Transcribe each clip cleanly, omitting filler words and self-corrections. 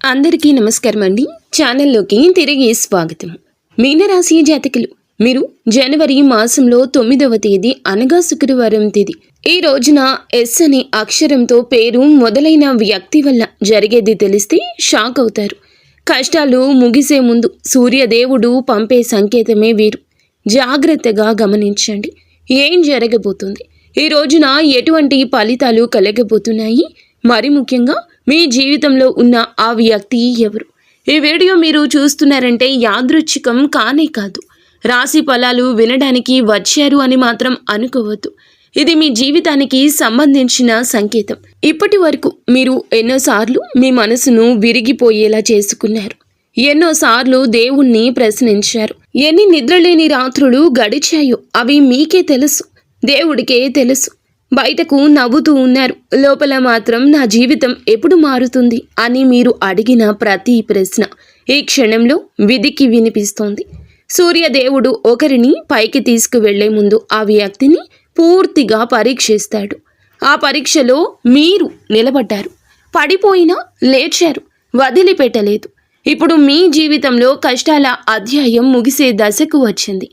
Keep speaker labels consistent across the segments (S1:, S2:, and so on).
S1: అందరికీ నమస్కారం అండి. ఛానల్లోకి తిరిగి స్వాగతం. మీనరాశి జాతకులు, మీరు జనవరి మాసంలో 9వ తేదీ అనగా శుక్రవారం తేదీ ఈ రోజున ఎస్ అనే అక్షరంతో పేరు మొదలైన వ్యక్తి వల్ల జరిగేది తెలిస్తే షాక్ అవుతారు. కష్టాలు ముగిసే ముందు సూర్యదేవుడు పంపే సంకేతమే వీరు. జాగ్రత్తగా గమనించండి, ఏం జరగబోతుంది, ఈ రోజున ఎటువంటి ఫలితాలు కలగబోతున్నాయి, మరి ముఖ్యంగా మీ జీవితంలో ఉన్న ఆ వ్యక్తి ఎవరు. ఈ వీడియో మీరు చూస్తున్నారంటే యాదృచ్ఛికం కానే కాదు. రాశి ఫలాలు వినడానికి వచ్చారు అని మాత్రం అనుకోవద్దు. ఇది మీ జీవితానికి సంబంధించిన సంకేతం. ఇప్పటి వరకు మీరు ఎన్నోసార్లు మీ మనసును విరిగిపోయేలా చేసుకున్నారు. ఎన్నోసార్లు దేవుణ్ణి ప్రశ్నించారు. ఎన్ని నిద్రలేని రాత్రులు గడిచాయో అవి మీకే తెలుసు, దేవుడికే తెలుసు. బయటకు నవ్వుతూ ఉన్నారు, లోపల మాత్రం నా జీవితం ఎప్పుడు మారుతుంది అని మీరు అడిగిన ప్రతి ప్రశ్న ఈ క్షణంలో విధికి వినిపిస్తోంది. సూర్యదేవుడు ఒకరిని పైకి తీసుకువెళ్లే ముందు ఆ వ్యక్తిని పూర్తిగా పరీక్షిస్తాడు. ఆ పరీక్షలో మీరు నిలబడ్డారు, పడిపోయినా లేచారు, వదిలిపెట్టలేదు. ఇప్పుడు మీ జీవితంలో కష్టాల అధ్యాయం ముగిసే దశకు వచ్చింది.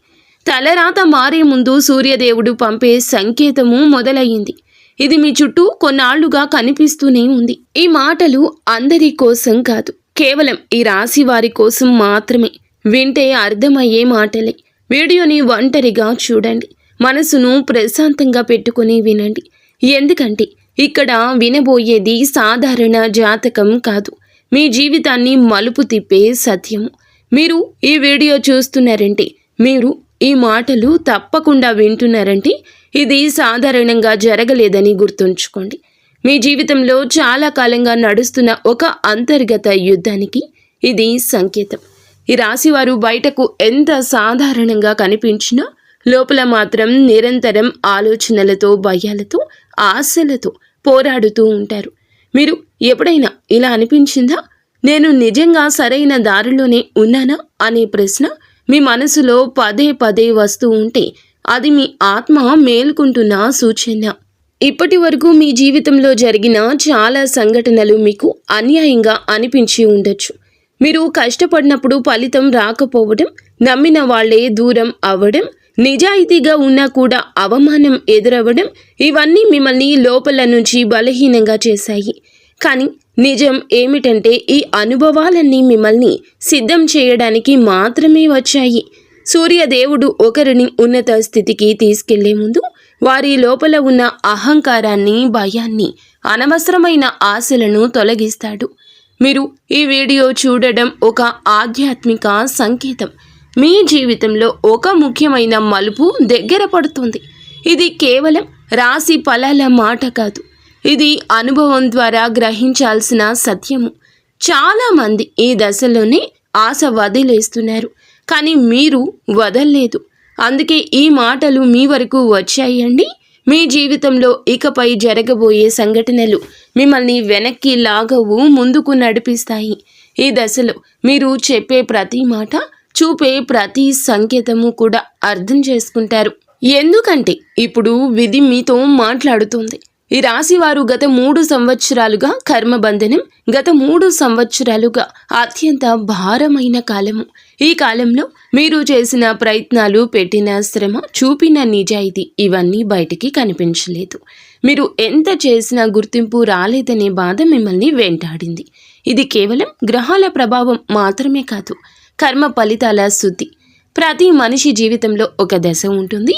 S1: తలరాత మారే ముందు సూర్యదేవుడు పంపే సంకేతము మొదలయ్యింది. ఇది మీ చుట్టూ కొన్నాళ్లుగా కనిపిస్తూనే ఉంది. ఈ మాటలు అందరి కోసం కాదు, కేవలం ఈ రాశి వారి కోసం మాత్రమే. వింటే అర్థమయ్యే మాటలే. వీడియోని ఒంటరిగా చూడండి, మనసును ప్రశాంతంగా పెట్టుకుని వినండి. ఎందుకంటే ఇక్కడ వినబోయేది సాధారణ జాతకం కాదు, మీ జీవితాన్ని మలుపు తిప్పే సత్యము. మీరు ఈ వీడియో చూస్తున్నారంటే, మీరు ఈ మాటలు తప్పకుండా వింటున్నారంటే ఇది సాధారణంగా జరగలేదని గుర్తుంచుకోండి. మీ జీవితంలో చాలా కాలంగా నడుస్తున్న ఒక అంతర్గత యుద్ధానికి ఇది సంకేతం. ఈ రాశివారు బయటకు ఎంత సాధారణంగా కనిపించినా లోపల మాత్రం నిరంతరం ఆలోచనలతో, భయాలతో, ఆశలతో పోరాడుతూ ఉంటారు. మీరు ఎప్పుడైనా ఇలా అనిపించిందా, నేను నిజంగా సరైన దారిలోనే ఉన్నానా అనే ప్రశ్న మీ మనసులో పదే పదే వస్తూ ఉంటే అది మీ ఆత్మ మేల్కుంటున్న సూచన. ఇప్పటి వరకు మీ జీవితంలో జరిగిన చాలా సంఘటనలు మీకు అన్యాయంగా అనిపించి ఉండొచ్చు. మీరు కష్టపడినప్పుడు ఫలితం రాకపోవడం, నమ్మిన వాళ్లే దూరం అవ్వడం, నిజాయితీగా ఉన్నా కూడా అవమానం ఎదురవ్వడం, ఇవన్నీ మిమ్మల్ని లోపల నుంచి బలహీనంగా చేశాయి. కానీ నిజం ఏమిటంటే ఈ అనుభవాలన్నీ మిమ్మల్ని సిద్ధం చేయడానికి మాత్రమే వచ్చాయి. సూర్యదేవుడు ఒకరిని ఉన్నత స్థితికి తీసుకెళ్లే ముందు వారి లోపల ఉన్న అహంకారాన్ని, భయాన్ని, అనవసరమైన ఆశలను తొలగిస్తాడు. మీరు ఈ వీడియో చూడడం ఒక ఆధ్యాత్మిక సంకేతం. మీ జీవితంలో ఒక ముఖ్యమైన మలుపు దగ్గర పడుతుంది. ఇది కేవలం రాశి ఫలాల మాట కాదు, ఇది అనుభవం ద్వారా గ్రహించాల్సిన సత్యము. చాలామంది ఈ దశలోనే ఆశ వదిలేస్తున్నారు, కానీ మీరు వదల్లేదు. అందుకే ఈ మాటలు మీ వరకు వచ్చాయండి. మీ జీవితంలో ఇకపై జరగబోయే సంఘటనలు మిమ్మల్ని వెనక్కి లాగవు, ముందుకు నడిపిస్తాయి. ఈ దశలో మీరు చెప్పే ప్రతి మాట, చూపే ప్రతి సంకేతము కూడా అర్థం చేసుకుంటారు. ఎందుకంటే ఇప్పుడు విధి మీతో మాట్లాడుతుంది. ఈ రాశివారు గత 3 సంవత్సరాలుగా కర్మబంధనం, గత 3 సంవత్సరాలుగా అత్యంత భారమైన కాలము. ఈ కాలంలో మీరు చేసిన ప్రయత్నాలు, పెట్టిన శ్రమ, చూపిన నిజాయితీ ఇవన్నీ బయటికి కనిపించలేదు. మీరు ఎంత చేసినా గుర్తింపు రాలేదనే బాధ మిమ్మల్ని వెంటాడింది. ఇది కేవలం గ్రహాల ప్రభావం మాత్రమే కాదు, కర్మ ఫలితాల శుద్ధి. ప్రతి మనిషి జీవితంలో ఒక దశ ఉంటుంది.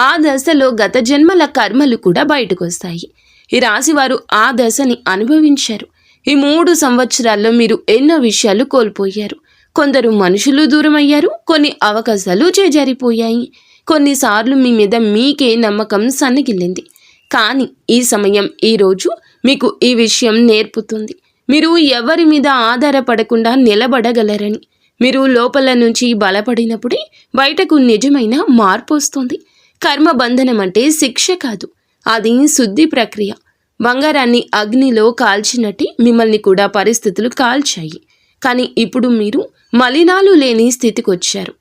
S1: ఆ దశలో గత జన్మల కర్మలు కూడా బయటకు వస్తాయి. ఈ రాశివారు ఆ దశని అనుభవించారు. ఈ 3 సంవత్సరాల్లో మీరు ఎన్నో విషయాలు కోల్పోయారు. కొందరు మనుషులు దూరమయ్యారు, కొన్ని అవకాశాలు చేజారిపోయాయి, కొన్నిసార్లు మీ మీద మీకే నమ్మకం సన్నగిల్లింది. కానీ ఈ సమయం, ఈరోజు మీకు ఈ విషయం నేర్పుతుంది. మీరు ఎవరి మీద ఆధారపడకుండా నిలబడగలరని. మీరు లోపల నుంచి బలపడినప్పుడే బయటకు నిజమైన మార్పు వస్తుంది. కర్మబంధనం అంటే శిక్ష కాదు, అది శుద్ధి ప్రక్రియ. బంగారాన్ని అగ్నిలో కాల్చినట్టు మిమ్మల్ని కూడా పరిస్థితులు కాల్చాయి. కానీ ఇప్పుడు మీరు మలినాలు లేని స్థితికి వచ్చారు.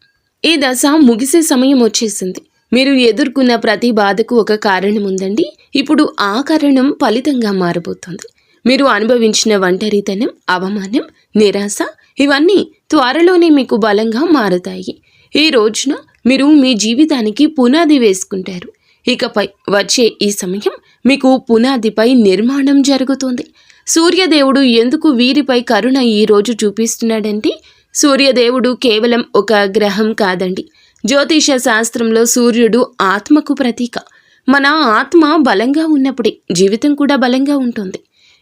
S1: ఈ దశ ముగిసే సమయం వచ్చేసింది. మీరు ఎదుర్కొన్న ప్రతి బాధకు ఒక కారణం ఉందండి. ఇప్పుడు ఆ కారణం ఫలితంగా మారబోతుంది. మీరు అనుభవించిన ఒంటరితనం, అవమానం, నిరాశ ఇవన్నీ త్వరలోనే మీకు బలంగా మారతాయి. ఈ రోజున మీరు మీ జీవితానికి పునాది వేసుకుంటారు. ఇకపై వచ్చే ఈ సమయం మీకు పునాదిపై నిర్మాణం జరుగుతుంది. సూర్యదేవుడు ఎందుకు వీరిపై కరుణ ఈ రోజు చూపిస్తున్నాడంటే, సూర్యదేవుడు కేవలం ఒక గ్రహం కాదండి. జ్యోతిష శాస్త్రంలో సూర్యుడు ఆత్మకు ప్రతీక. మన ఆత్మ బలంగా ఉన్నప్పుడే జీవితం కూడా బలంగా ఉంటుంది.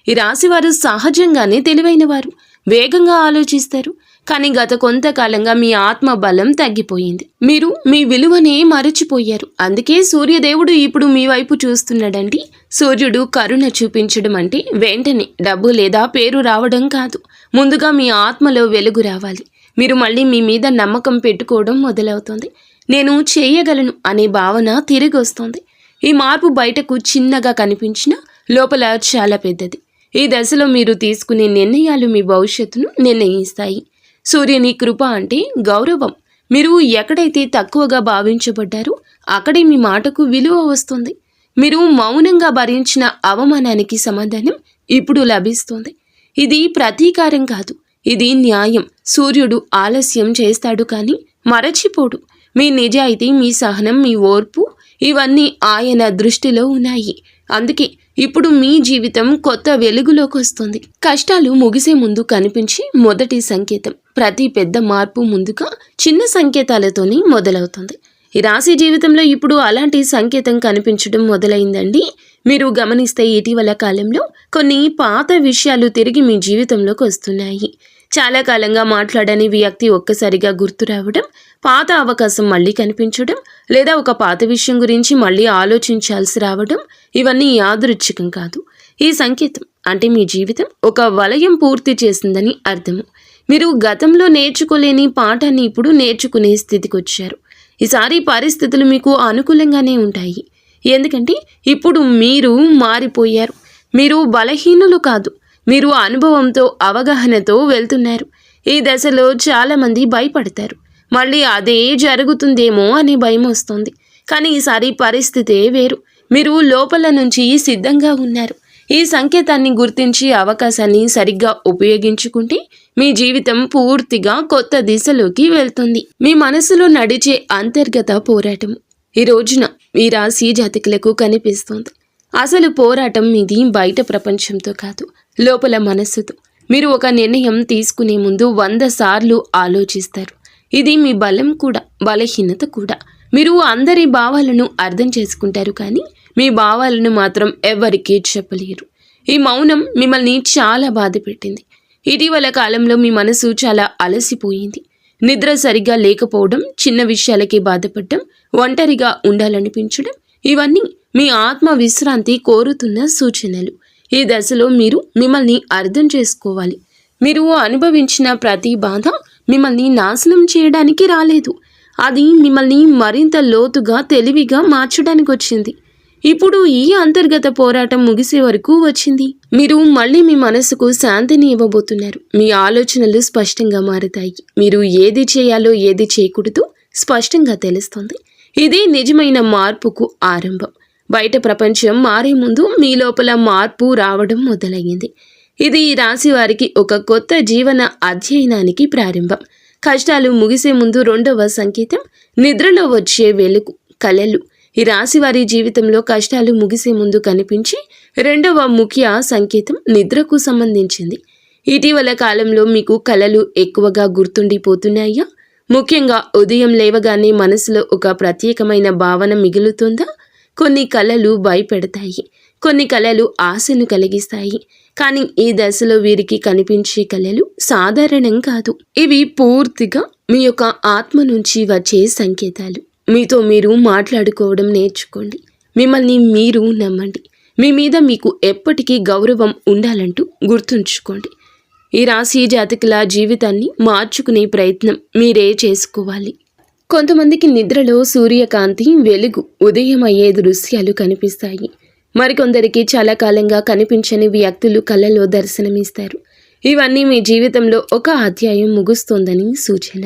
S1: ఈ రాశివారు సహజంగానే తెలివైనవారు, వేగంగా ఆలోచిస్తారు. కానీ గత కొంతకాలంగా మీ ఆత్మ బలం తగ్గిపోయింది. మీరు మీ విలువనే మరచిపోయారు. అందుకే సూర్యదేవుడు ఇప్పుడు మీ వైపు చూస్తున్నాడండి. సూర్యుడు కరుణ చూపించడం అంటే వెంటనే డబ్బు లేదా పేరు రావడం కాదు. ముందుగా మీ ఆత్మలో వెలుగు రావాలి. మీరు మళ్ళీ మీ మీద నమ్మకం పెట్టుకోవడం మొదలవుతుంది. నేను చేయగలను అనే భావన తిరిగి వస్తుంది. ఈ మార్పు బయటకు చిన్నగా కనిపించినా లోపల చాలా పెద్దది. ఈ దశలో మీరు తీసుకునే నిర్ణయాలు మీ భవిష్యత్తును నిర్ణయిస్తాయి. సూర్యుని కృప అంటే గౌరవం. మీరు ఎక్కడైతే తక్కువగా భావించబడ్డారో అక్కడే మీ మాటకు విలువ వస్తుంది. మీరు మౌనంగా భరించిన అవమానానికి సమాధానం ఇప్పుడు లభిస్తుంది. ఇది ప్రతీకారం కాదు, ఇది న్యాయం. సూర్యుడు ఆలస్యం చేస్తాడు కానీ మరచిపోడు. మీ నిజాయితీ, మీ సహనం, మీ ఓర్పు ఇవన్నీ ఆయన దృష్టిలో ఉన్నాయి. అందుకే ఇప్పుడు మీ జీవితం కొత్త వెలుగులోకి వస్తుంది. కష్టాలు ముగిసే ముందు కనిపించి మొదటి సంకేతం. ప్రతి పెద్ద మార్పు ముందుగా చిన్న సంకేతాలతోనే మొదలవుతుంది. ఈ రాశి జీవితంలో ఇప్పుడు అలాంటి సంకేతం కనిపించడం మొదలైందండి. మీరు గమనిస్తే ఇటీవల కాలంలో కొన్ని పాత విషయాలు తిరిగి మీ జీవితంలోకి వస్తున్నాయి. చాలా కాలంగా మాట్లాడని వ్యక్తి ఒక్కసారిగా గుర్తు రావడం, పాత అవకాశం మళ్ళీ కనిపించడం, లేదా ఒక పాత విషయం గురించి మళ్ళీ ఆలోచించాల్సి రావడం ఇవన్నీ యాదృచ్ఛికం కాదు. ఈ సంకేతం అంటే మీ జీవితం ఒక వలయం పూర్తి చేసిందని అర్థము. మీరు గతంలో నేర్చుకోలేని పాఠాన్ని ఇప్పుడు నేర్చుకునే స్థితికి వచ్చారు. ఈసారి పరిస్థితులు మీకు అనుకూలంగానే ఉంటాయి. ఎందుకంటే ఇప్పుడు మీరు మారిపోయారు. మీరు బలహీనులు కాదు, మీరు అనుభవంతో, అవగాహనతో వెళ్తున్నారు. ఈ దశలో చాలామంది భయపడతారు. మళ్ళీ అదే జరుగుతుందేమో అని భయం వస్తుంది. కానీ ఈసారి పరిస్థితే వేరు. మీరు లోపల నుంచి సిద్ధంగా ఉన్నారు. ఈ సంకేతాన్ని గుర్తించి అవకాశాన్ని సరిగ్గా ఉపయోగించుకుంటే మీ జీవితం పూర్తిగా కొత్త దిశలోకి వెళ్తుంది. మీ మనసులో నడిచే అంతర్గత పోరాటం ఈ రోజున ఈ రాశి జాతకులకు కనిపిస్తుంది. అసలు పోరాటం మీది బయట ప్రపంచంతో కాదు, లోపల మనస్సుతో. మీరు ఒక నిర్ణయం తీసుకునే ముందు 100 సార్లు ఆలోచిస్తారు. ఇది మీ బలం కూడా, బలహీనత కూడా. మీరు అందరి భావాలను అర్థం చేసుకుంటారు, కానీ మీ భావాలను మాత్రం ఎవరికీ చెప్పలేరు. ఈ మౌనం మిమ్మల్ని చాలా బాధ పెట్టింది. ఇటీవల కాలంలో మీ మనసు చాలా అలసిపోయింది. నిద్ర సరిగ్గా లేకపోవడం, చిన్న విషయాలకి బాధపడడం, ఒంటరిగా ఉండాలనిపించడం ఇవన్నీ మీ ఆత్మ విశ్రాంతి కోరుతున్న సూచనలు. ఈ దశలో మీరు మిమ్మల్ని అర్థం చేసుకోవాలి. మీరు అనుభవించిన ప్రతి బాధ మిమ్మల్ని నాశనం చేయడానికి రాలేదు. అది మిమ్మల్ని మరింత లోతుగా, తెలివిగా మార్చడానికి వచ్చింది. ఇప్పుడు ఈ అంతర్గత పోరాటం ముగిసే వరకు వచ్చింది. మీరు మళ్ళీ మీ మనసుకు శాంతిని ఇవ్వబోతున్నారు. మీ ఆలోచనలు స్పష్టంగా మారుతాయి. మీరు ఏది చేయాలో ఏది చేయకూడదో స్పష్టంగా తెలుస్తుంది. ఇది నిజమైన మార్పుకు ఆరంభం. బయట ప్రపంచం మారే ముందు మీ లోపల మార్పు రావడం మొదలయ్యింది. ఇది ఈ రాశి వారికి ఒక కొత్త జీవన అధ్యయనానికి ప్రారంభం. కష్టాలు ముగిసే ముందు రెండవ సంకేతం నిద్రలో వచ్చే వెలుగు, కలలు. ఈ రాశి వారి జీవితంలో కష్టాలు ముగిసే ముందు కనిపించి రెండవ ముఖ్య సంకేతం నిద్రకు సంబంధించింది. ఇటీవల కాలంలో మీకు కలలు ఎక్కువగా గుర్తుండిపోతున్నాయా? ముఖ్యంగా ఉదయం లేవగానే మనసులో ఒక ప్రత్యేకమైన భావన మిగులుతుందా? కొన్ని కలలు భయపెడతాయి, కొన్ని కలలు ఆశను కలిగిస్తాయి. కానీ ఈ దశలో వీరికి కనిపించే కలలు సాధారణం కాదు. ఇవి పూర్తిగా మీ యొక్క ఆత్మ నుంచి వచ్చే సంకేతాలు. మీతో మీరు మాట్లాడుకోవడం నేర్చుకోండి. మిమ్మల్ని మీరు నమ్మండి. మీ మీద మీకు ఎప్పటికీ గౌరవం ఉండాలంటూ గుర్తుంచుకోండి. ఈ రాశి జాతకుల జీవితాన్ని మార్చుకునే ప్రయత్నం మీరే చేసుకోవాలి. కొంతమందికి నిద్రలో సూర్యకాంతి, వెలుగు, ఉదయం అయ్యే దృశ్యాలు కనిపిస్తాయి. మరికొందరికి చాలా కాలంగా కనిపించని వ్యక్తులు కళ్ళలో దర్శనమిస్తారు. ఇవన్నీ మీ జీవితంలో ఒక అధ్యాయం ముగుస్తోందని సూచన.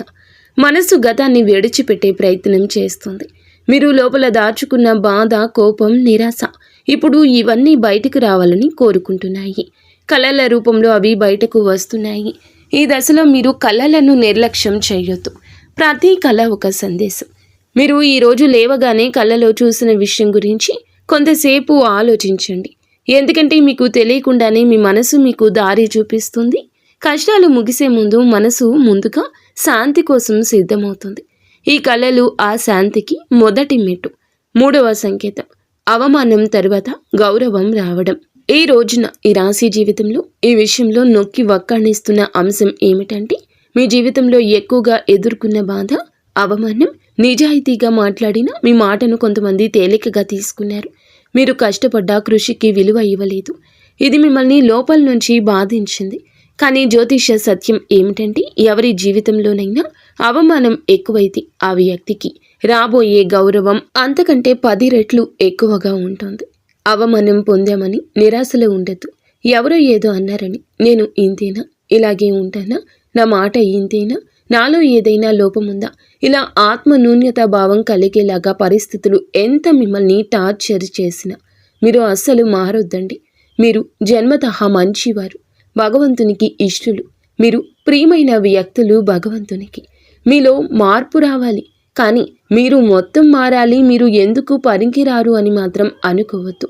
S1: మనసు గతాన్ని విడిచిపెట్టే ప్రయత్నం చేస్తుంది. మీరు లోపల దాచుకున్న బాధ, కోపం, నిరాశ ఇప్పుడు ఇవన్నీ బయటకు రావాలని కోరుకుంటున్నాయి. కళల రూపంలో అవి బయటకు వస్తున్నాయి. ఈ దశలో మీరు కళలను నిర్లక్ష్యం చేయొద్దు. ప్రతి కళ ఒక సందేశం. మీరు ఈరోజు లేవగానే కళలో చూసిన విషయం గురించి కొంతసేపు ఆలోచించండి. ఎందుకంటే మీకు తెలియకుండానే మీ మనసు మీకు దారి చూపిస్తుంది. కష్టాలు ముగిసే ముందు మనసు ముందుగా శాంతి కోసం సిద్ధమవుతుంది. ఈ కళలు ఆ శాంతికి మొదటి మెట్టు. 3వ సంకేతం, అవమానం తర్వాత గౌరవం రావడం. ఈ రోజున ఈ రాశి జీవితంలో ఈ విషయంలో నొక్కి వక్కాణిస్తున్న అంశం ఏమిటంటే, మీ జీవితంలో ఎక్కువగా ఎదుర్కొన్న బాధ అవమానం. నిజాయితీగా మాట్లాడిన మీ మాటను కొంతమంది తేలికగా తీసుకున్నారు. మీరు కష్టపడ్డ కృషికి విలువ ఇవ్వలేదు. ఇది మిమ్మల్ని లోపల నుంచి బాధించింది. కానీ జ్యోతిష సత్యం ఏమిటంటే, ఎవరి జీవితంలోనైనా అవమానం ఎక్కువైతే ఆ వ్యక్తికి రాబోయే గౌరవం అంతకంటే 10 రెట్లు ఎక్కువగా ఉంటుంది. అవమానం పొందామని నిరాశలో ఉండద్దు. ఎవరో ఏదో అన్నారని నేను ఇంతేనా, ఇలాగే ఉంటానా, నా మాట ఇంతేనా, నాలో ఏదైనా లోపముందా, ఇలా ఆత్మ న్యూన్యతా భావం కలిగేలాగా పరిస్థితులు ఎంత మిమ్మల్ని టార్చర్ చేసినా మీరు అస్సలు మారొద్దండి. మీరు జన్మతః మంచివారు, భగవంతునికి ఇష్టలు. మీరు ప్రియమైన వ్యక్తులు భగవంతునికి. మీలో మార్పు రావాలి, కానీ మీరు మొత్తం మారాలి, మీరు ఎందుకు పనికిరారు అని మాత్రం అనుకోవద్దు.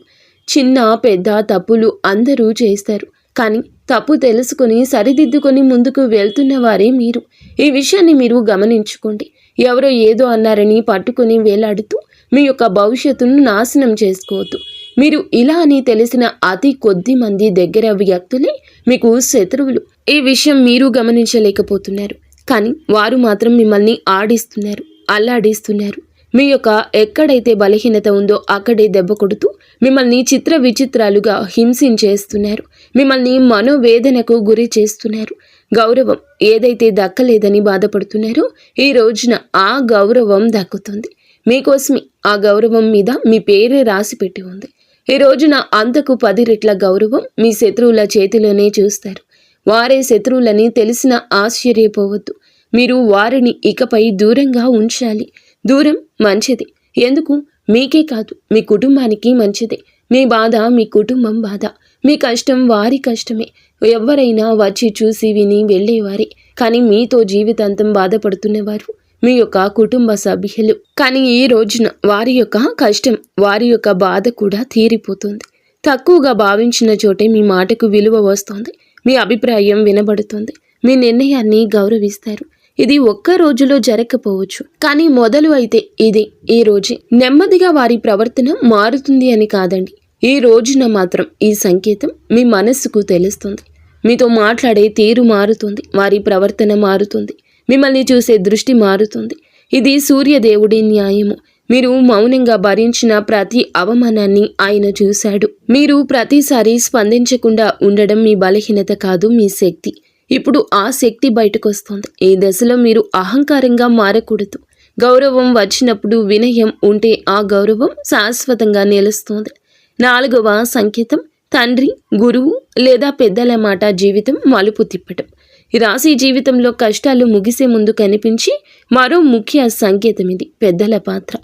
S1: చిన్న పెద్ద తప్పులు అందరూ చేస్తారు, కానీ తప్పు తెలుసుకొని సరిదిద్దుకొని ముందుకు వెళ్తున్న వారే మీరు. ఈ విషయాన్ని మీరు గమనించుకోండి. ఎవరో ఏదో అన్నారని పట్టుకొని వేలాడుతూ మీ యొక్క భవిష్యత్తును నాశనం చేసుకోవద్దు. మీరు ఇలా అని తెలిసిన అతి కొద్ది మంది దగ్గర వ్యక్తులే మీకు శత్రువులు. ఈ విషయం మీరు గమనించలేకపోతున్నారు, కానీ వారు మాత్రం మిమ్మల్ని ఆడిస్తున్నారు, అల్లాడిస్తున్నారు. మీ యొక్క ఎక్కడైతే బలహీనత ఉందో అక్కడే దెబ్బ కొడుతూ మిమ్మల్ని చిత్ర విచిత్రాలుగా హింసించేస్తున్నారు. మిమ్మల్ని మనోవేదనకు గురి చేస్తున్నారు. గౌరవం ఏదైతే దక్కలేదని బాధపడుతున్నారో ఈ రోజున ఆ గౌరవం దక్కుతుంది. మీకోసమే ఆ గౌరవం మీద మీ పేరే రాసి పెట్టి ఉంది. ఈ రోజున అంతకు 10 రెట్ల గౌరవం మీ శత్రువుల చేతిలోనే చూస్తారు. వారే శత్రువులని తెలిసిన ఆశ్చర్యపోవద్దు. మీరు వారిని ఇకపై దూరంగా ఉంచాలి. దూరం మంచిది. ఎందుకు? మీకే కాదు, మీ కుటుంబానికి మంచిదే. మీ బాధ మీ కుటుంబం బాధ, మీ కష్టం వారి కష్టమే. ఎవరైనా వచ్చి చూసి విని వెళ్ళేవారే, కానీ మీతో జీవితాంతం బాధపడుతున్నవారు మీ యొక్క కుటుంబ సభ్యులు. కానీ ఈ రోజున వారి యొక్క కష్టం, వారి యొక్క బాధ కూడా తీరిపోతుంది. తక్కువగా భావించిన చోటే మీ మాటకు విలువ వస్తుంది. మీ అభిప్రాయం వినబడుతుంది. మీ నిర్ణయాన్ని గౌరవిస్తారు. ఇది ఒక్క రోజులో జరగకపోవచ్చు, కానీ మొదలు అయితే ఇదే. ఈ రోజే నెమ్మదిగా వారి ప్రవర్తన మారుతుంది అని కాదండి, ఈ రోజున మాత్రం ఈ సంకేతం మీ మనస్సుకు తెలుస్తుంది. మీతో మాట్లాడే తీరు మారుతుంది, వారి ప్రవర్తన మారుతుంది, మిమ్మల్ని చూసే దృష్టి మారుతుంది. ఇది సూర్యదేవుడి న్యాయము. మీరు మౌనంగా భరించిన ప్రతి అవమానాన్ని ఆయన చూశాడు. మీరు ప్రతిసారి స్పందించకుండా ఉండడం మీ బలహీనత కాదు, మీ శక్తి. ఇప్పుడు ఆ శక్తి బయటకు వస్తుంది. ఈ దశలో మీరు అహంకారంగా మారకూడదు. గౌరవం వచ్చినప్పుడు వినయం ఉంటే ఆ గౌరవం శాశ్వతంగా నిలుస్తుంది. 4వ సంకేతం, తండ్రి, గురువు లేదా పెద్దల మాట జీవితం మలుపు తిప్పటం. ఈ రాశి జీవితంలో కష్టాలు ముగిసే ముందు కనిపించి మరో ముఖ్య సంకేతం ఇది, పెద్దల పాత్ర.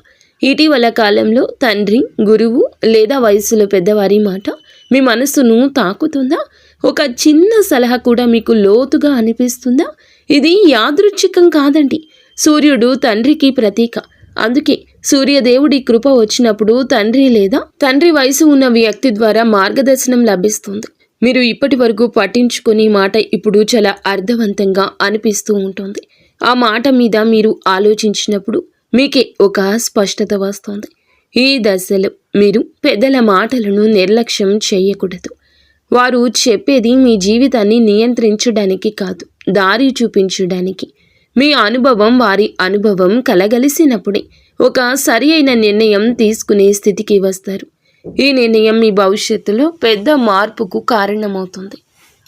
S1: ఇటీవల కాలంలో తండ్రి, గురువు లేదా వయసులో పెద్దవారి మాట మీ మనసును తాకుతుందా? ఒక చిన్న సలహా కూడా మీకు లోతుగా అనిపిస్తుందా? ఇది యాదృచ్ఛికం కాదండి. సూర్యుడు తండ్రికి ప్రతీక. అందుకే సూర్యదేవుడి కృప వచ్చినప్పుడు తండ్రి లేదా తండ్రి వయసు ఉన్న వ్యక్తి ద్వారా మార్గదర్శనం లభిస్తుంది. మీరు ఇప్పటి వరకు పట్టించుకునే మాట ఇప్పుడు చాలా అర్థవంతంగా అనిపిస్తూ ఉంటుంది. ఆ మాట మీద మీరు ఆలోచించినప్పుడు మీకే ఒక స్పష్టత వస్తుంది. ఈ దశలో మీరు పెద్దల మాటలను నిర్లక్ష్యం చేయకూడదు. వారు చెప్పేది మీ జీవితాన్ని నియంత్రించడానికి కాదు, దారి చూపించడానికి. మీ అనుభవం వారి అనుభవం కలగలిసినప్పుడే ఒక సరి అయిన నిర్ణయం తీసుకునే స్థితికి వస్తారు. ఈ నిర్ణయం మీ భవిష్యత్తులో పెద్ద మార్పుకు కారణమవుతుంది.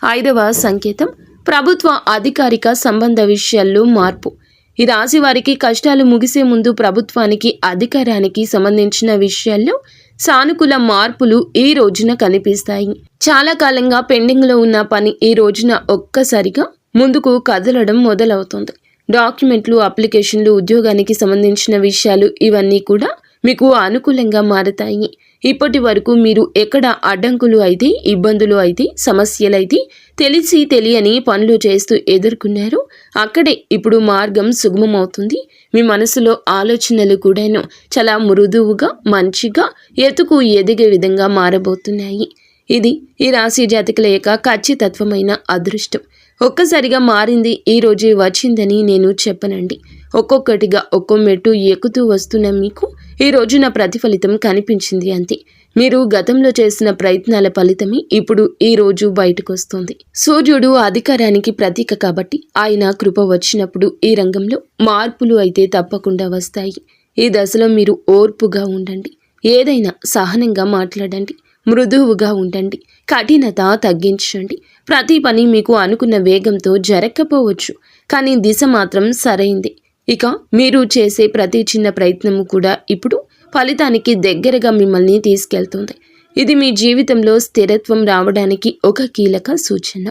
S1: 5వ సంకేతం, ప్రభుత్వ అధికారిక సంబంధ విషయాల్లో మార్పు. ఈ రాశి వారికి కష్టాలు ముగిసే ముందు ప్రభుత్వానికి, అధికారానికి సంబంధించిన విషయాల్లో సానుకూల మార్పులు ఈ రోజున కనిపిస్తాయి. చాలా కాలంగా పెండింగ్లో ఉన్న పని ఈ రోజున ఒక్కసారిగా ముందుకు కదలడం మొదలవుతుంది. డాక్యుమెంట్లు, అప్లికేషన్లు, ఉద్యోగానికి సంబంధించిన విషయాలు ఇవన్నీ కూడా మీకు అనుకూలంగా మారతాయి. ఇప్పటి వరకు మీరు ఎక్కడ అడ్డంకులు అయితే, ఇబ్బందులు అయితే, సమస్యలైతే తెలిసి తెలియని పనులు చేస్తూ ఎదుర్కొన్నారు, అక్కడే ఇప్పుడు మార్గం సుగమమవుతుంది. మీ మనసులో ఆలోచనలు కూడాను చాలా మృదువుగా, మంచిగా, ఎత్తుకు ఎదిగే విధంగా మారబోతున్నాయి. ఇది ఈ రాశి జాతకుల యొక్క ఖచ్చితత్వమైన అదృష్టం. ఒక్కసారిగా మారింది, ఈ రోజే వచ్చిందని నేను చెప్పనండి. ఒక్కొక్కటిగా ఒక్కో మెట్టు ఎక్కుతూ వస్తున్న మీకు ఈ రోజు నా ప్రతిఫలితం కనిపించింది అంతే. మీరు గతంలో చేసిన ప్రయత్నాల ఫలితమే ఇప్పుడు ఈ రోజు బయటకు వస్తుంది. సూర్యుడు అధికారానికి ప్రతీక కాబట్టి ఆయన కృప వచ్చినప్పుడు ఈ రంగంలో మార్పులు అయితే తప్పకుండా వస్తాయి. ఈ దశలో మీరు ఓర్పుగా ఉండండి. ఏదైనా సహనంగా మాట్లాడండి. మృదువుగా ఉండండి. కఠినత తగ్గించండి. ప్రతి పని మీకు అనుకున్న వేగంతో జరగకపోవచ్చు, కానీ దిశ మాత్రం సరైంది. ఇక మీరు చేసే ప్రతి చిన్న ప్రయత్నము కూడా ఇప్పుడు ఫలితానికి దగ్గరగా మిమ్మల్ని తీసుకెళ్తుంది. ఇది మీ జీవితంలో స్థిరత్వం రావడానికి ఒక కీలక సూచన.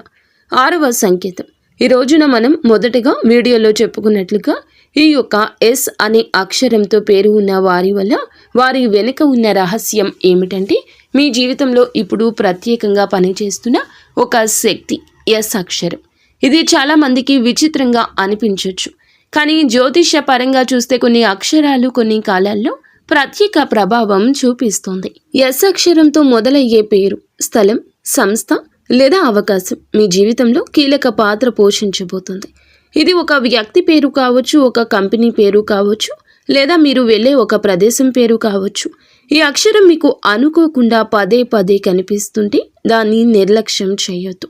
S1: 6వ సంకేతం. ఈ రోజున మనం మొదటగా వీడియోలో చెప్పుకున్నట్లుగా ఈ యొక్క ఎస్ అనే అక్షరంతో పేరు ఉన్న వారి వల్ల వారి వెనుక ఉన్న రహస్యం ఏమిటంటే, మీ జీవితంలో ఇప్పుడు ప్రత్యేకంగా పనిచేస్తున్న ఒక శక్తి ఎస్ అక్షరం. ఇది చాలా మందికి విచిత్రంగా అనిపించవచ్చు, కానీ జ్యోతిష్య పరంగా చూస్తే కొన్ని అక్షరాలు కొన్ని కాలాల్లో ప్రత్యేక ప్రభావం చూపిస్తుంది. ఎస్ అక్షరంతో మొదలయ్యే పేరు, స్థలం, సంస్థ లేదా అవకాశం మీ జీవితంలో కీలక పాత్ర పోషించబోతుంది. ఇది ఒక వ్యక్తి పేరు కావచ్చు, ఒక కంపెనీ పేరు కావచ్చు, లేదా మీరు వెళ్ళే ఒక ప్రదేశం పేరు కావచ్చు. ఈ అక్షరం మీకు అనుకోకుండా పదే పదే కనిపిస్తుంటే దాన్ని నిర్లక్ష్యం చేయొద్దు.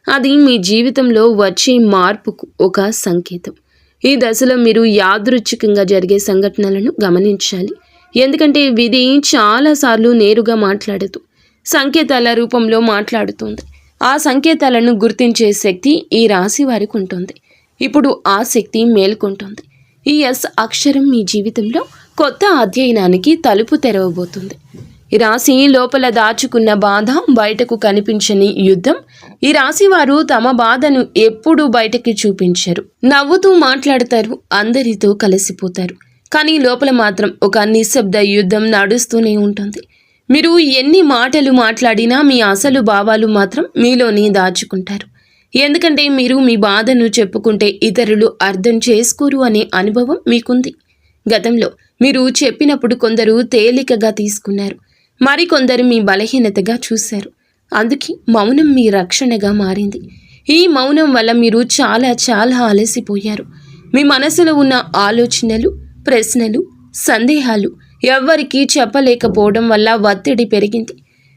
S1: అది మీ జీవితంలో వచ్చే మార్పుకు ఒక సంకేతం. ఈ దశలో మీరు యాదృచ్ఛికంగా జరిగే సంఘటనలను గమనించాలి. ఎందుకంటే విధి చాలాసార్లు నేరుగా మాట్లాడదు, సంకేతాల రూపంలో మాట్లాడుతుంది. ఆ సంకేతాలను గుర్తించే శక్తి ఈ రాశి వారికి ఉంటుంది. ఇప్పుడు ఆ శక్తి మేల్కొంటుంది. ఈ ఎస్ అక్షరం మీ జీవితంలో కొత్త అధ్యయనానికి తలుపు తెరవబోతుంది. ఈ రాశి లోపల దాచుకున్న బాధ, బయటకు కనిపించని యుద్ధం. ఈ రాశి వారు తమ బాధను ఎప్పుడూ బయటకి చూపించరు. నవ్వుతూ మాట్లాడతారు, అందరితో కలిసిపోతారు. కానీ లోపల మాత్రం ఒక నిశ్శబ్ద యుద్ధం నడుస్తూనే ఉంటుంది. మీరు ఎన్ని మాటలు మాట్లాడినా మీ అసలు భావాలు మాత్రం మీలోనే దాచుకుంటారు. ఎందుకంటే మీరు మీ బాధను చెప్పుకుంటే ఇతరులు అర్థం చేసుకోరు అనే అనుభవం మీకుంది. గతంలో మీరు చెప్పినప్పుడు కొందరు తేలికగా తీసుకున్నారు, మరికొందరు మీ బలహీనతగా చూశారు. అందుకే మౌనం మీ రక్షణగా మారింది. ఈ మౌనం వల్ల మీరు చాలా చాలా అలసిపోయారు. మీ మనసులో ఉన్న ఆలోచనలు, ప్రశ్నలు, సందేహాలు ఎవ్వరికీ చెప్పలేకపోవడం వల్ల ఒత్తిడి పెరిగింది.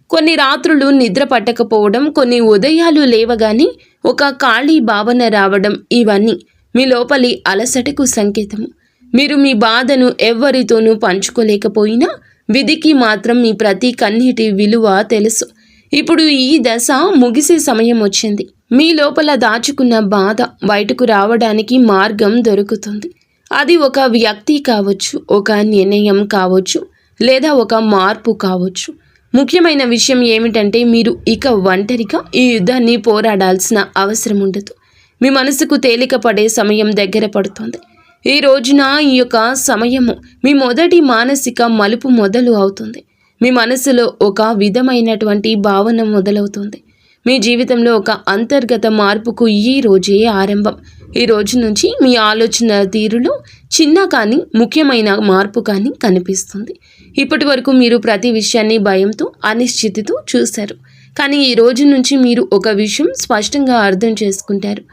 S1: కొన్ని రాత్రులు నిద్ర పట్టకపోవడం, కొన్ని ఉదయాలు లేవగానే ఒక ఖాళీ భావన రావడం, ఇవన్నీ మీ లోపలి అలసటకు సంకేతము. మీరు మీ బాధను ఎవ్వరితోనూ పంచుకోలేకపోయినా విధికి మాత్రం మీ ప్రతి కన్నీటి విలువ తెలుసు. ఇప్పుడు ఈ దశ ముగిసే సమయం వచ్చింది. మీ లోపల దాచుకున్న బాధ బయటకు రావడానికి మార్గం దొరుకుతుంది. అది ఒక వ్యక్తి కావచ్చు, ఒక నిర్ణయం కావచ్చు, లేదా ఒక మార్పు కావచ్చు. ముఖ్యమైన విషయం ఏమిటంటే మీరు ఇక ఒంటరిగా ఈ యుద్ధాన్ని పోరాడాల్సిన అవసరం ఉండదు. మీ మనసుకు తేలిక పడే సమయం దగ్గర పడుతుంది. ఈ రోజున ఈ యొక్క సమయము మీ మొదటి మానసిక మలుపు మొదలు అవుతుంది. మీ మనసులో ఒక విధమైనటువంటి భావన మొదలవుతుంది. మీ జీవితంలో ఒక అంతర్గత మార్పుకు ఈ రోజే ఆరంభం. ఈ రోజు నుంచి మీ ఆలోచన తీరులో చిన్న కానీ ముఖ్యమైన మార్పు కానీ కనిపిస్తుంది. ఇప్పటి వరకు మీరు ప్రతి విషయాన్ని భయంతో, అనిశ్చితితో చూశారు. కానీ ఈ రోజు నుంచి మీరు ఒక విషయం స్పష్టంగా అర్థం చేసుకుంటారు.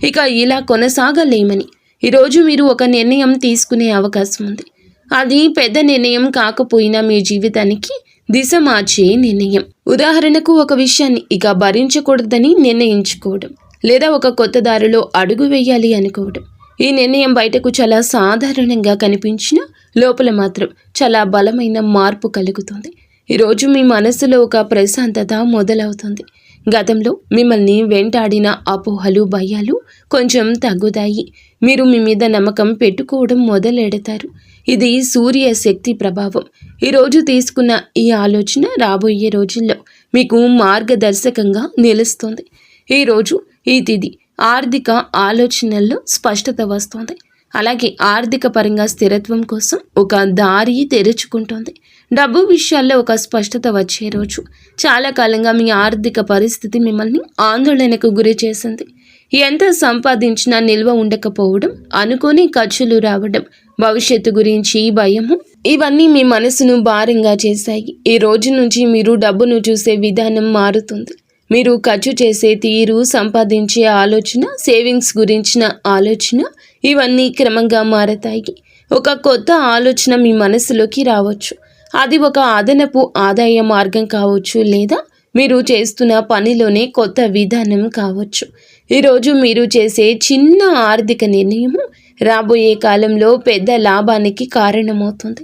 S1: ఇక ఇలా కొనసాగలేమని. ఈరోజు మీరు ఒక నిర్ణయం తీసుకునే అవకాశం ఉంది. అది పెద్ద నిర్ణయం కాకపోయినా మీ జీవితానికి దిశ మార్చే నిర్ణయం. ఉదాహరణకు ఒక విషయాన్ని ఇక భరించకూడదని నిర్ణయించుకోవడం, లేదా ఒక కొత్త దారిలో అడుగు వేయాలి అనుకోవడం. ఈ నిర్ణయం బయటకు చాలా సాధారణంగా కనిపించినా లోపల మాత్రం చాలా బలమైన మార్పు కలుగుతుంది. ఈరోజు మీ మనసులో ఒక ప్రశాంతత మొదలవుతుంది. గతంలో మిమ్మల్ని వెంటాడిన అపోహలు, భయాలు కొంచెం తగ్గుతాయి. మీరు మీ మీద నమ్మకం పెట్టుకోవడం మొదలెడతారు. ఇది సూర్య శక్తి ప్రభావం. ఈరోజు తీసుకున్న ఈ ఆలోచన రాబోయే రోజుల్లో మీకు మార్గదర్శకంగా నిలుస్తుంది. ఈరోజు ఈ తిథి ఆర్థిక ఆలోచనల్లో స్పష్టత వస్తుంది. అలాగే ఆర్థిక పరంగా స్థిరత్వం కోసం ఒక దారి తెరుచుకుంటుంది. డబ్బు విషయాల్లో ఒక స్పష్టత వచ్చే రోజు. చాలా కాలంగా మీ ఆర్థిక పరిస్థితి మిమ్మల్ని ఆందోళనకు గురి చేసింది. ఎంత సంపాదించినా నిల్వ ఉండకపోవడం, అనుకోని ఖర్చులు రావడం, భవిష్యత్తు గురించి భయము, ఇవన్నీ మీ మనసును భారంగా చేశాయి. ఈ రోజు నుంచి మీరు డబ్బును చూసే విధానం మారుతుంది. మీరు ఖర్చు చేసే తీరు, సంపాదించే ఆలోచన, సేవింగ్స్ గురించిన ఆలోచన, ఇవన్నీ క్రమంగా మారతాయి. ఒక కొత్త ఆలోచన మీ మనసులోకి రావచ్చు. అది ఒక అదనపు ఆదాయ మార్గం కావచ్చు, లేదా మీరు చేస్తున్న పనిలోనే కొత్త విధానం కావచ్చు. ఈరోజు మీరు చేసే చిన్న ఆర్థిక నిర్ణయము రాబోయే కాలంలో పెద్ద లాభానికి కారణమవుతుంది.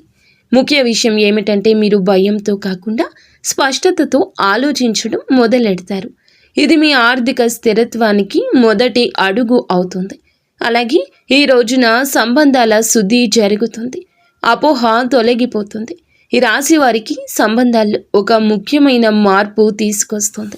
S1: ముఖ్య విషయం ఏమిటంటే మీరు భయంతో కాకుండా స్పష్టతతో ఆలోచించడం మొదలెడతారు. ఇది మీ ఆర్థిక స్థిరత్వానికి మొదటి అడుగు అవుతుంది. అలాగే ఈ రోజున సంబంధాల శుద్ధి జరుగుతుంది. అపోహ తొలగిపోతుంది. ఈ రాశి వారికి సంబంధాల్లో ఒక ముఖ్యమైన మార్పు తీసుకొస్తుంది.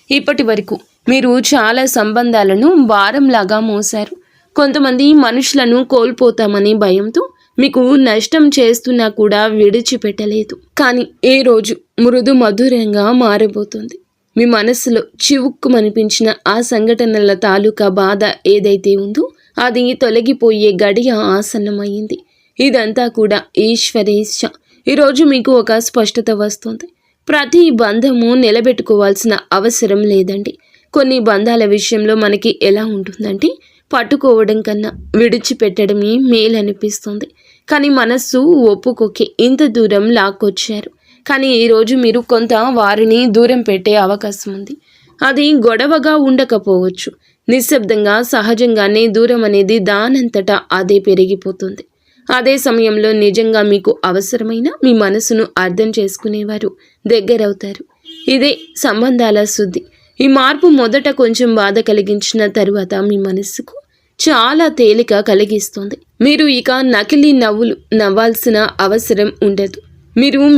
S1: ఇప్పటి వరకు మీరు చాలా సంబంధాలను భారంలాగా మోసారు. కొంతమంది మనుషులను కోల్పోతామని భయంతో మీకు నష్టం చేస్తున్నా కూడా విడిచిపెట్టలేదు. కానీ ఏ రోజు మృదు మధురంగా మారబోతుంది. మీ మనసులో చివుక్కుమనిపించిన ఆ సంఘటనల తాలూకా బాధ ఏదైతే ఉందో అది తొలగిపోయే గడియ ఆసన్నమైంది. ఇదంతా కూడా ఈశ్వరేచ్ఛ. ఈరోజు మీకు ఒక స్పష్టత వస్తుంది. ప్రతి బంధము నిలబెట్టుకోవాల్సిన అవసరం లేదండి. కొన్ని బంధాల విషయంలో మనకి ఎలా ఉంటుందంటే పట్టుకోవడం కన్నా విడిచిపెట్టడమే మేలనిపిస్తుంది. కానీ మనస్సు ఒప్పుకోకే ఇంత దూరం లాక్కొచ్చారు. కానీ ఈరోజు మీరు కొంత వారిని దూరం పెట్టే అవకాశం ఉంది. అది గొడవగా ఉండకపోవచ్చు. నిశ్శబ్దంగా సహజంగానే దూరం అనేది దానంతటా అదే పెరిగిపోతుంది. అదే సమయంలో నిజంగా మీకు అవసరమైన మీ మనసును అర్థం చేసుకునేవారు దగ్గరవుతారు. ఇదే సంబంధాల శుద్ధి. ఈ మార్పు మొదట కొంచెం బాధ కలిగించిన తరువాత మీ మనస్సుకు చాలా తేలిక కలిగిస్తుంది. మీరు ఇక నకిలీ నవ్వులు నవ్వాల్సిన అవసరం ఉండదు.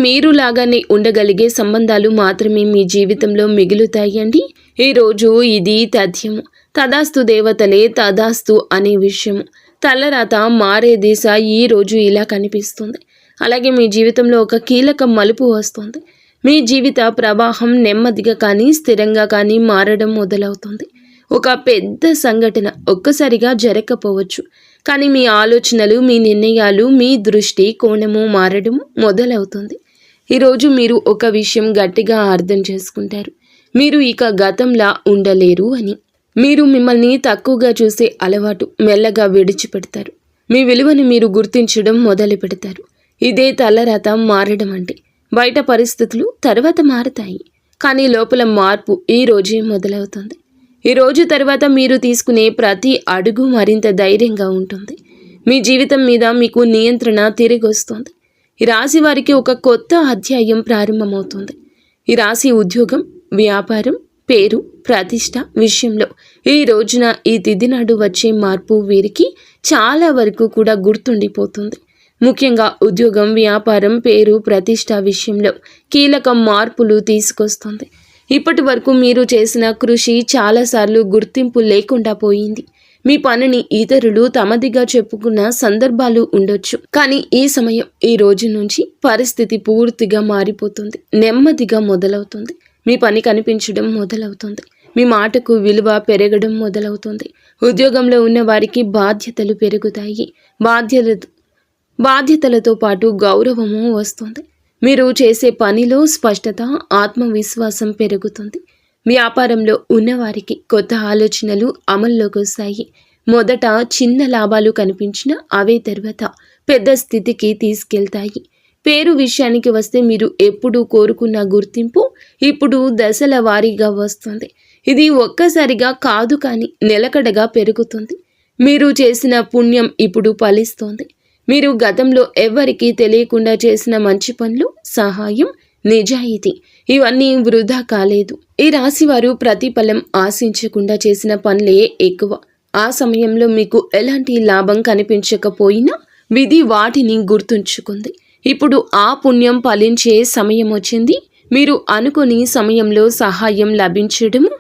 S1: మీరులాగానే ఉండగలిగే సంబంధాలు మాత్రమే మీ జీవితంలో మిగులుతాయండి. ఈరోజు ఇది తథ్యము. తదాస్తు దేవతలే తదాస్తు అనే విషయము. తలరాత మారే దిశ ఈ రోజు ఇలా కనిపిస్తుంది. అలాగే మీ జీవితంలో ఒక కీలక మలుపు వస్తుంది. మీ జీవిత ప్రవాహం నెమ్మదిగా కానీ స్థిరంగా కానీ మారడం మొదలవుతుంది. ఒక పెద్ద సంఘటన ఒక్కసారిగా జరగకపోవచ్చు. కానీ మీ ఆలోచనలు, మీ నిర్ణయాలు, మీ దృష్టి కోణము మారడం మొదలవుతుంది. ఈరోజు మీరు ఒక విషయం గట్టిగా అర్థం చేసుకుంటారు. మీరు ఇక గతంలా ఉండలేరు అని. మీరు మిమ్మల్ని తక్కువగా చూసే అలవాటు మెల్లగా విడిచిపెడతారు. మీ విలువని మీరు గుర్తించడం మొదలు పెడతారు. ఇదే తలరాత మారడం అంటే. బయట పరిస్థితులు తర్వాత మారతాయి, కానీ లోపల మార్పు ఈ రోజే మొదలవుతుంది. ఈ రోజు తర్వాత మీరు తీసుకునే ప్రతి అడుగు మరింత ధైర్యంగా ఉంటుంది. మీ జీవితం మీద మీకు నియంత్రణ తిరిగి వస్తుంది. ఈ రాశి వారికి ఒక కొత్త అధ్యాయం ప్రారంభమవుతుంది. ఈ రాశి ఉద్యోగం, వ్యాపారం, పేరు, ప్రతిష్ట విషయంలో ఈ రోజున ఈ తిథి నాడు వచ్చే మార్పు వీరికి చాలా వరకు కూడా గుర్తుండిపోతుంది. ముఖ్యంగా ఉద్యోగం, వ్యాపారం, పేరు, ప్రతిష్ట విషయంలో కీలక మార్పులు తీసుకొస్తుంది. ఇప్పటి వరకు మీరు చేసిన కృషి చాలాసార్లు గుర్తింపు లేకుండా పోయింది. మీ పనిని ఇతరులు తమదిగా చెప్పుకున్న సందర్భాలు ఉండొచ్చు. కానీ ఈ సమయం, ఈ రోజు నుంచి పరిస్థితి పూర్తిగా మారిపోతుంది. నెమ్మదిగా మొదలవుతుంది. మీ పని కనిపించడం మొదలవుతుంది. మీ మాటకు విలువ పెరగడం మొదలవుతుంది. ఉద్యోగంలో ఉన్న వారికి బాధ్యతలు పెరుగుతాయి. బాధ్యతలతో పాటు గౌరవము వస్తుంది. మీరు చేసే పనిలో స్పష్టత, ఆత్మవిశ్వాసం పెరుగుతుంది. వ్యాపారంలో ఉన్నవారికి కొత్త ఆలోచనలు అమల్లోకి వస్తాయి. మొదట చిన్న లాభాలు కనిపించినా అవే తర్వాత పెద్ద స్థితికి తీసుకెళ్తాయి. పేరు విషయానికి వస్తే మీరు ఎప్పుడు కోరుకున్న గుర్తింపు ఇప్పుడు దశల వారీగా వస్తుంది. ఇది ఒక్కసారిగా కాదు, కానీ నిలకడగా పెరుగుతుంది. మీరు చేసిన పుణ్యం ఇప్పుడు ఫలిస్తోంది. మీరు గతంలో ఎవ్వరికీ తెలియకుండా చేసిన మంచి పనులు, సహాయం, నిజాయితీ ఇవన్నీ వృధా కాలేదు. ఈ రాశివారు ప్రతిఫలం ఆశించకుండా చేసిన పనులే ఎక్కువ. ఆ సమయంలో మీకు ఎలాంటి లాభం కనిపించకపోయినా విధి వాటిని గుర్తుంచుకుంది. ఇప్పుడు ఆ పుణ్యం ఫలించే సమయం వచ్చింది. మీరు అనుకుని సమయంలో సహాయం లభించడము,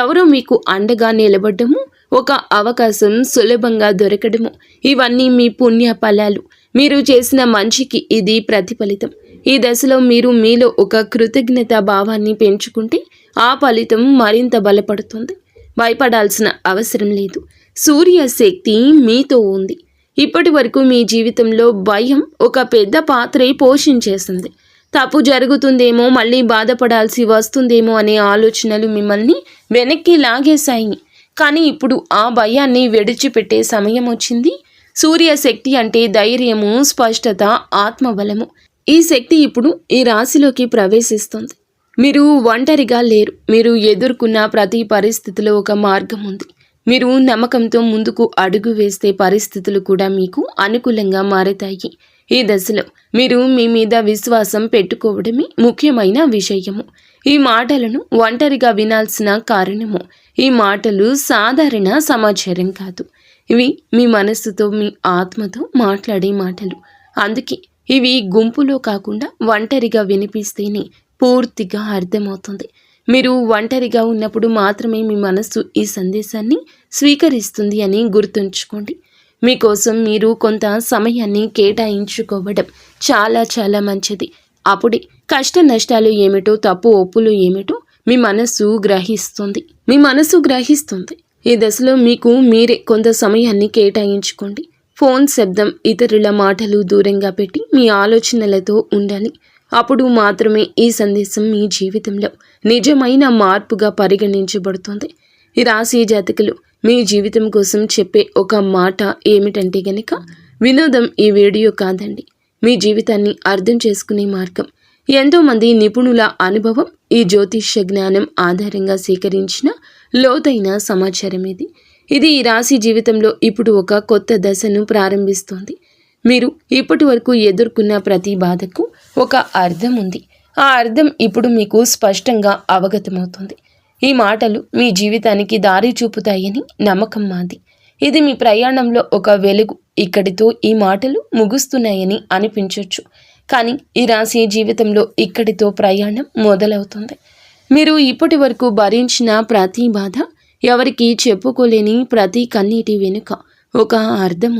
S1: ఎవరో మీకు అండగా నిలబడము, ఒక అవకాశం సులభంగా దొరకడము, ఇవన్నీ మీ పుణ్య ఫలాలు. మీరు చేసిన మంచికి ఇది ప్రతిఫలితం. ఈ దశలో మీరు మీలో ఒక కృతజ్ఞతా భావాన్ని పెంచుకుంటే ఆ ఫలితం మరింత బలపడుతుంది. భయపడాల్సిన అవసరం లేదు. సూర్య శక్తి మీతో ఉంది. ఇప్పటి వరకు మీ జీవితంలో భయం ఒక పెద్ద పాత్రే పోషించేసింది. తప్పు జరుగుతుందేమో, మళ్ళీ బాధపడాల్సి వస్తుందేమో అనే ఆలోచనలు మిమ్మల్ని వెనక్కి లాగేశాయి. కానీ ఇప్పుడు ఆ భయాన్ని విడిచిపెట్టే సమయం వచ్చింది. సూర్య శక్తి అంటే ధైర్యము, స్పష్టత, ఆత్మబలము. ఈ శక్తి ఇప్పుడు ఈ రాశిలోకి ప్రవేశిస్తుంది. మీరు ఒంటరిగా లేరు. మీరు ఎదుర్కొన్న ప్రతి పరిస్థితిలో ఒక మార్గం ఉంది. మీరు నమ్మకంతో ముందుకు అడుగు వేస్తే పరిస్థితులు కూడా మీకు అనుకూలంగా మారతాయి. ఈ దశలో మీరు మీ మీద విశ్వాసం పెట్టుకోవడమే ముఖ్యమైన విషయము. ఈ మాటలను ఒంటరిగా వినాల్సిన కారణము, ఈ మాటలు సాధారణ సమాచారం కాదు. ఇవి మీ మనస్సుతో, మీ ఆత్మతో మాట్లాడే మాటలు. అందుకే ఇవి గుంపులో కాకుండా ఒంటరిగా వినిపిస్తేనే పూర్తిగా అర్థమవుతుంది. మీరు ఒంటరిగా ఉన్నప్పుడు మాత్రమే మీ మనస్సు ఈ సందేశాన్ని స్వీకరిస్తుంది అని గుర్తుంచుకోండి. మీకోసం మీరు కొంత సమయాన్ని కేటాయించుకోవడం చాలా చాలా మంచిది. అప్పుడే కష్ట నష్టాలు ఏమిటో, తప్పు ఒప్పులు ఏమిటో మీ మనస్సు గ్రహిస్తుంది. ఈ దశలో మీకు మీరే కొంత సమయాన్ని కేటాయించుకోండి. ఫోన్ శబ్దం, ఇతరుల మాటలు దూరంగా పెట్టి మీ ఆలోచనలతో ఉండాలి. అప్పుడు మాత్రమే ఈ సందేశం మీ జీవితంలో నిజమైన మార్పుగా పరిగణించబడుతుంది. ఈ రాశి జాతకులు మీ జీవితం కోసం చెప్పే ఒక మాట ఏమిటంటే గనక, వినోదం ఈ వీడియో కాదండి, మీ జీవితాన్ని అర్థం చేసుకునే మార్గం. ఎంతోమంది నిపుణుల అనుభవం, ఈ జ్యోతిష్య జ్ఞానం ఆధారంగా సేకరించిన లోతైన సమాచారం ఇది. ఈ రాశి జీవితంలో ఇప్పుడు ఒక కొత్త దశను ప్రారంభిస్తోంది. మీరు ఇప్పటి వరకు ఎదుర్కొన్న ప్రతి బాధకు ఒక అర్థం ఉంది. ఆ అర్థం ఇప్పుడు మీకు స్పష్టంగా అవగతమవుతుంది. ఈ మాటలు మీ జీవితానికి దారి చూపుతాయని నమ్మకం మాది. ఇది మీ ప్రయాణంలో ఒక వెలుగు. ఇక్కడితో ఈ మాటలు ముగుస్తున్నాయని అనిపించవచ్చు, కానీ ఈ రాశి జీవితంలో ఇక్కడితో ప్రయాణం మొదలవుతుంది. మీరు ఇప్పటి వరకు భరించిన ప్రతి బాధ, ఎవరికి చెప్పుకోలేని ప్రతి కన్నీటి వెనుక ఒక అర్థం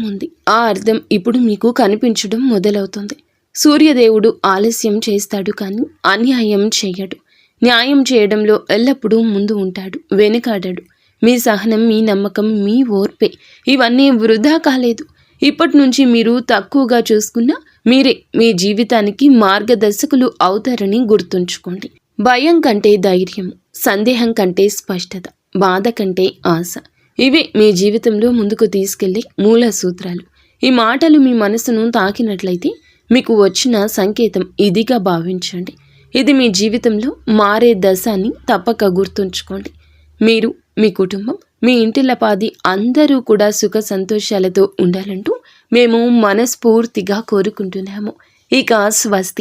S1: ఉంది. ఆ అర్థం ఇప్పుడు మీకు కనిపించడం మొదలవుతుంది. సూర్యదేవుడు ఆలస్యం చేస్తాడు, కానీ అన్యాయం చేయడు. న్యాయం చేయడంలో ఎల్లప్పుడూ ముందు ఉంటాడు, వెనుకాడడు. మీ సహనం, మీ నమ్మకం, మీ ఓర్పే ఇవన్నీ వృధా కాలేదు. ఇప్పటి నుంచి మీరు తక్కువగా చూసుకున్నా మీరే మీ జీవితానికి మార్గదర్శకులు అవుతారని గుర్తుంచుకోండి. భయం కంటే ధైర్యం, సందేహం కంటే స్పష్టత, బాధ కంటే ఆశ, ఇవే మీ జీవితంలో ముందుకు తీసుకెళ్లే మూల సూత్రాలు. ఈ మాటలు మీ మనసును తాకినట్లయితే మీకు వచ్చిన సంకేతం ఇదిగా భావించండి. ఇది మీ జీవితంలో మారే దశ అని తప్పక గుర్తుంచుకోండి. మీరు, మీ కుటుంబం, మీ ఇంటిల్లపాది అందరూ కూడా సుఖ సంతోషాలతో ఉండాలంటూ మేము మనస్ఫూర్తిగా కోరుకుంటున్నాము. ఇక స్వస్తి.